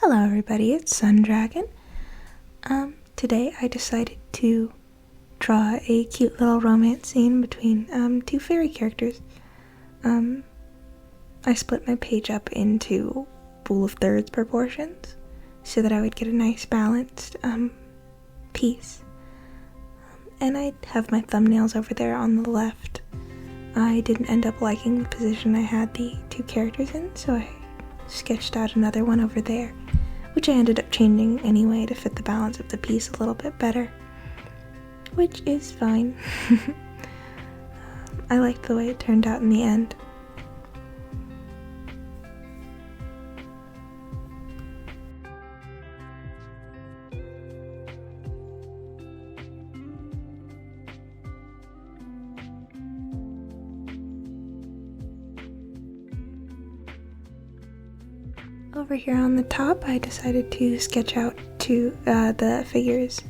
Hello everybody, it's Sun Dragon. Today I decided to draw a cute little romance scene between two fairy characters. I split my page up into rule of thirds proportions so that I would get a nice balanced piece. And I have my thumbnails over there on the left. I didn't end up liking the position I had the two characters in, so I sketched out another one over there, which I ended up changing anyway to fit the balance of the piece a little bit better, which is fine. I liked the way it turned out in the end. Over here on the top, I decided to sketch out the figures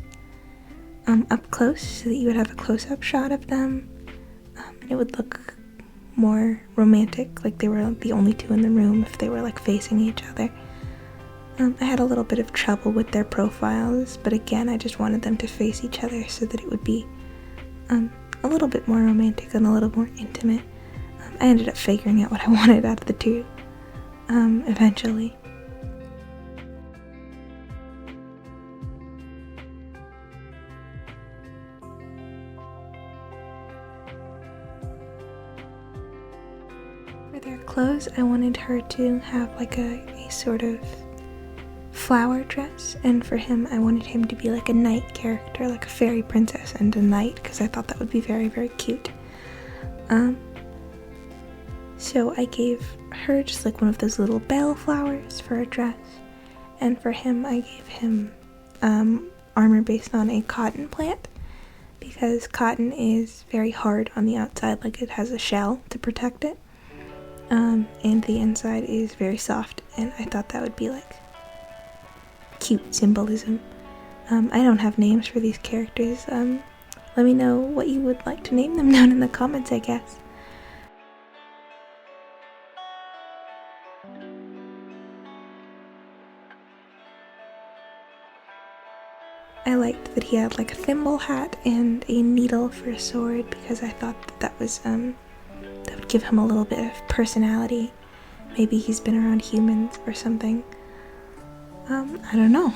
up close so that you would have a close-up shot of them. And it would look more romantic, like they were the only two in the room if they were like facing each other. I had a little bit of trouble with their profiles, but again, I just wanted them to face each other so that it would be a little bit more romantic and a little more intimate. I ended up figuring out what I wanted out of the two eventually. For their clothes, I wanted her to have like a sort of flower dress, and for him, I wanted him to be like a knight character, like a fairy princess and a knight, because I thought that would be very, very cute. So I gave her just like one of those little bell flowers for a dress, and for him I gave him armor based on a cotton plant, because cotton is very hard on the outside, like it has a shell to protect it, and the inside is very soft, and I thought that would be like cute symbolism. I don't have names for these characters. Let me know what you would like to name them down in the comments, I guess. I liked that he had like a thimble hat and a needle for a sword, because I thought that was that would give him a little bit of personality. Maybe he's been around humans or something. I don't know.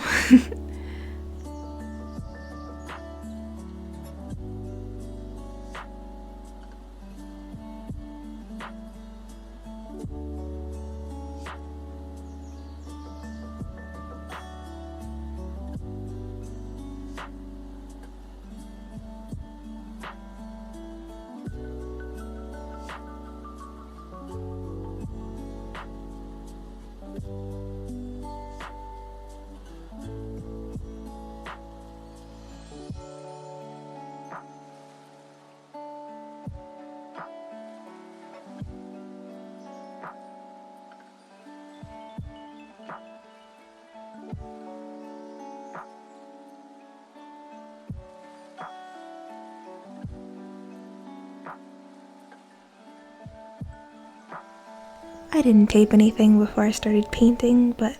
I didn't tape anything before I started painting, but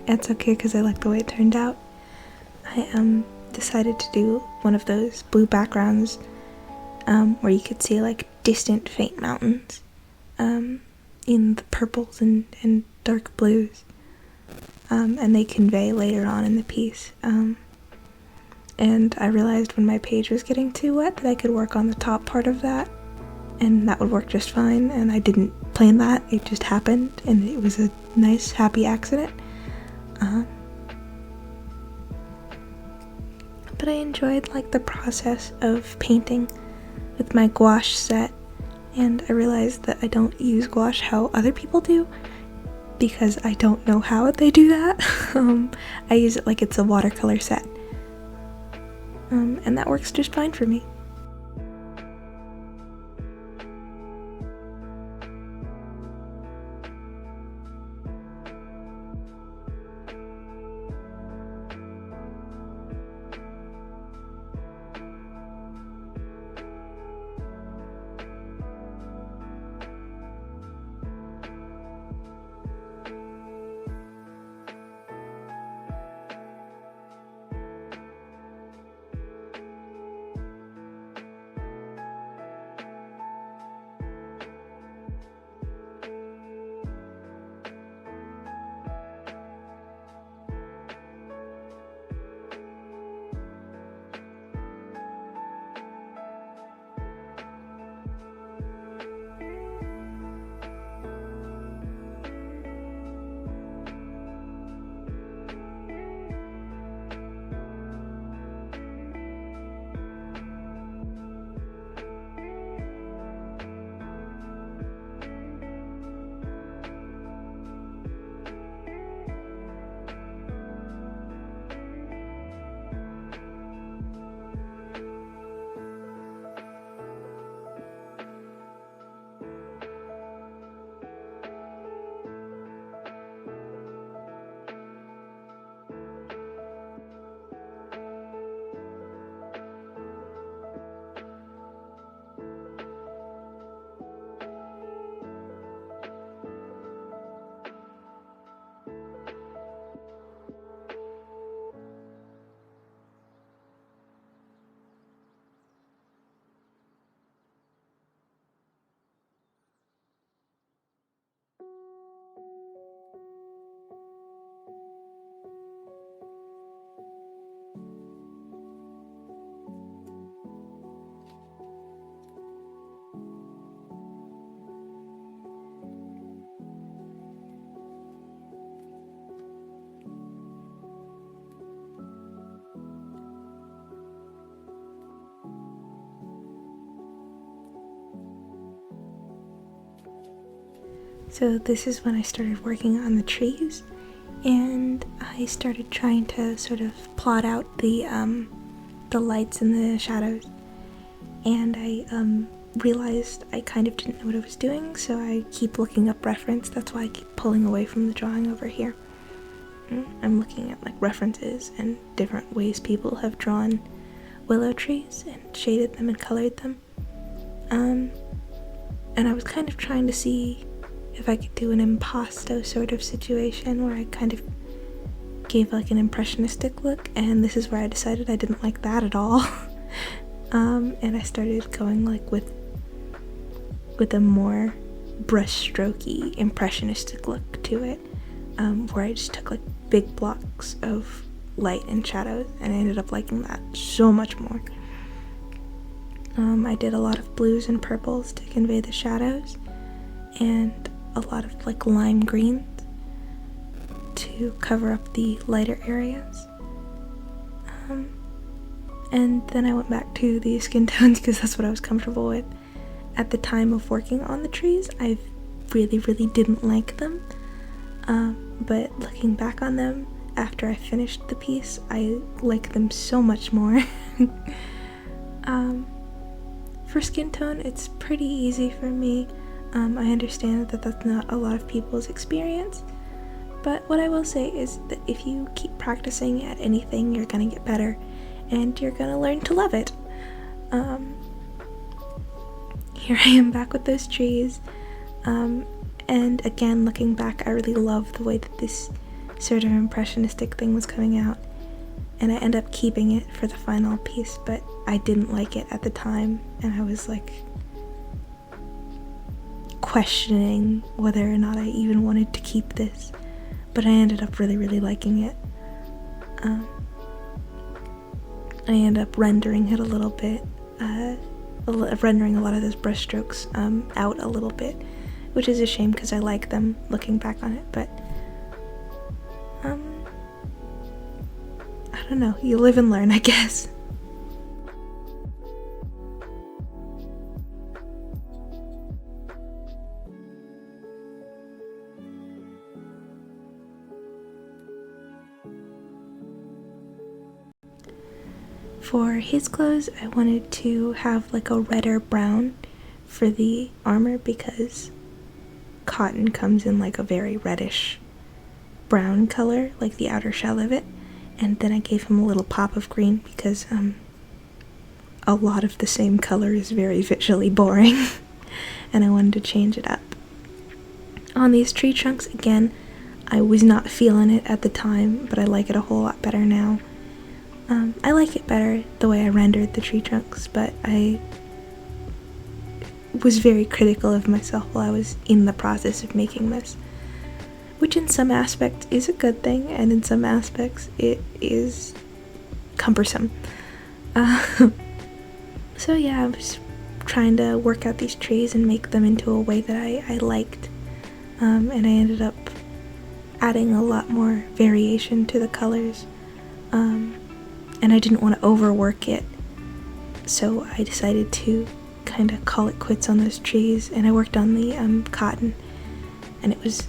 it's okay because I like the way it turned out. I decided to do one of those blue backgrounds where you could see like distant faint mountains in the purples and dark blues, and they convey later on in the piece. And I realized when my page was getting too wet that I could work on the top part of that, and that would work just fine, and I didn't plan that, it just happened, and it was a nice, happy accident. But I enjoyed like the process of painting with my gouache set, and I realized that I don't use gouache how other people do, because I don't know how they do that. I use it like it's a watercolor set, and that works just fine for me. So this is when I started working on the trees, and I started trying to sort of plot out the lights and the shadows. And I realized I kind of didn't know what I was doing, so I keep looking up reference. That's why I keep pulling away from the drawing over here. I'm looking at like references and different ways people have drawn willow trees and shaded them and colored them. And I was kind of trying to see if I could do an impasto sort of situation where I kind of gave like an impressionistic look, and this is where I decided I didn't like that at all. And I started going like with a more brushstrokey impressionistic look to it, where I just took like big blocks of light and shadows, and I ended up liking that so much more. I did a lot of blues and purples to convey the shadows, and a lot of like lime greens to cover up the lighter areas. And then I went back to the skin tones because that's what I was comfortable with. At the time of working on the trees, I really didn't like them, but looking back on them after I finished the piece, I like them so much more. For skin tone, it's pretty easy for me. I understand that that's not a lot of people's experience, but what I will say is that if you keep practicing at anything, you're gonna get better, and you're gonna learn to love it. Here I am back with those trees, and again, looking back, I really love the way that this sort of impressionistic thing was coming out, and I end up keeping it for the final piece, but I didn't like it at the time, and I was like questioning whether or not I even wanted to keep this, but I ended up really liking it. I end up rendering it a little bit, rendering a lot of those brush strokes out a little bit, which is a shame because I like them looking back on it, but I don't know, you live and learn, I guess. For his clothes, I wanted to have like a redder brown for the armor because cotton comes in like a very reddish brown color, like the outer shell of it, and then I gave him a little pop of green because a lot of the same color is very visually boring, and I wanted to change it up. On these tree trunks, again, I was not feeling it at the time, but I like it a whole lot better now. I like it better the way I rendered the tree trunks, but I was very critical of myself while I was in the process of making this, which in some aspects is a good thing, and in some aspects it is cumbersome. So yeah, I was trying to work out these trees and make them into a way that I liked, and I ended up adding a lot more variation to the colors. And I didn't want to overwork it, so I decided to kind of call it quits on those trees, and I worked on the cotton, and it was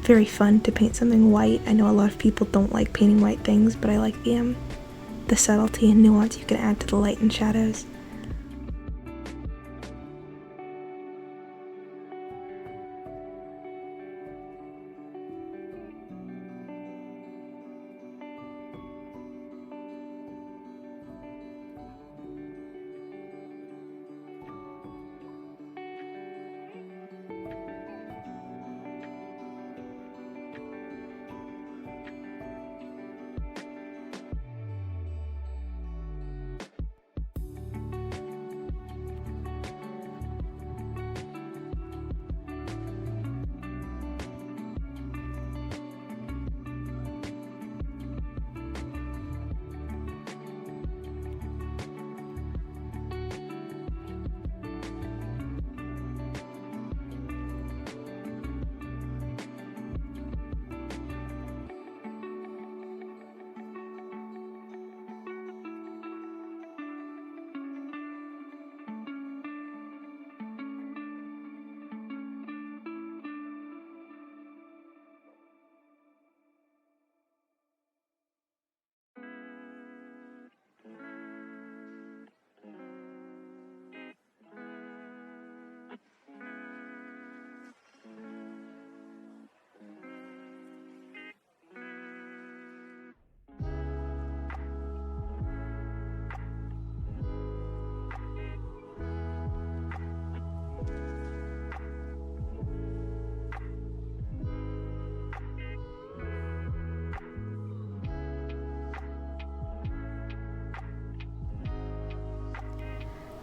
very fun to paint something white. I know a lot of people don't like painting white things, but I like the subtlety and nuance you can add to the light and shadows.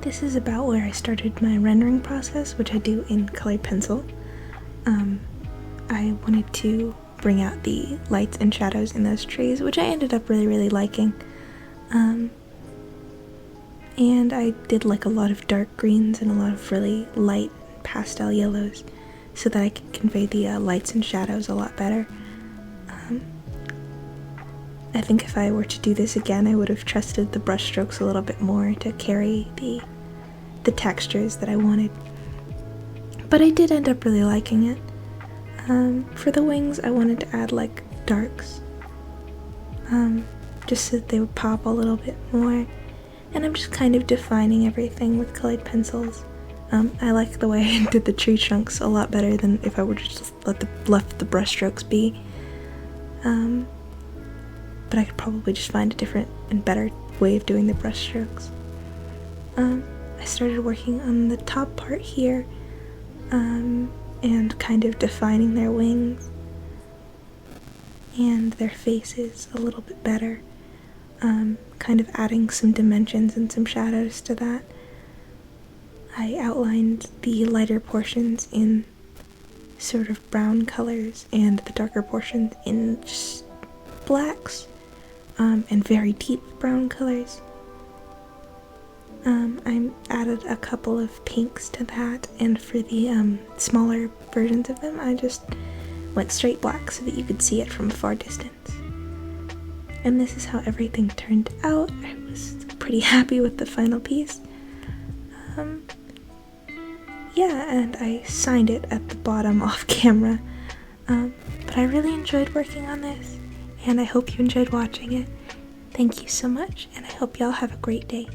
this is about where I started my rendering process, which I do in colored pencil. I wanted to bring out the lights and shadows in those trees, which I ended up really liking. And I did like a lot of dark greens and a lot of really light pastel yellows so that I could convey the lights and shadows a lot better. I think if I were to do this again, I would have trusted the brush strokes a little bit more to carry the textures that I wanted. But I did end up really liking it. For the wings, I wanted to add like darks, just so that they would pop a little bit more. And I'm just kind of defining everything with colored pencils. I like the way I did the tree trunks a lot better than if I would just left the brush strokes be. But I could probably just find a different and better way of doing the brush strokes. I started working on the top part here, and kind of defining their wings and their faces a little bit better, kind of adding some dimensions and some shadows to that. I outlined the lighter portions in sort of brown colors and the darker portions in just blacks, and very deep brown colors. I added a couple of pinks to that, and for the smaller versions of them, I just went straight black so that you could see it from a far distance. And this is how everything turned out. I was pretty happy with the final piece. Yeah, and I signed it at the bottom off camera. But I really enjoyed working on this, and I hope you enjoyed watching it. Thank you so much, and I hope y'all have a great day.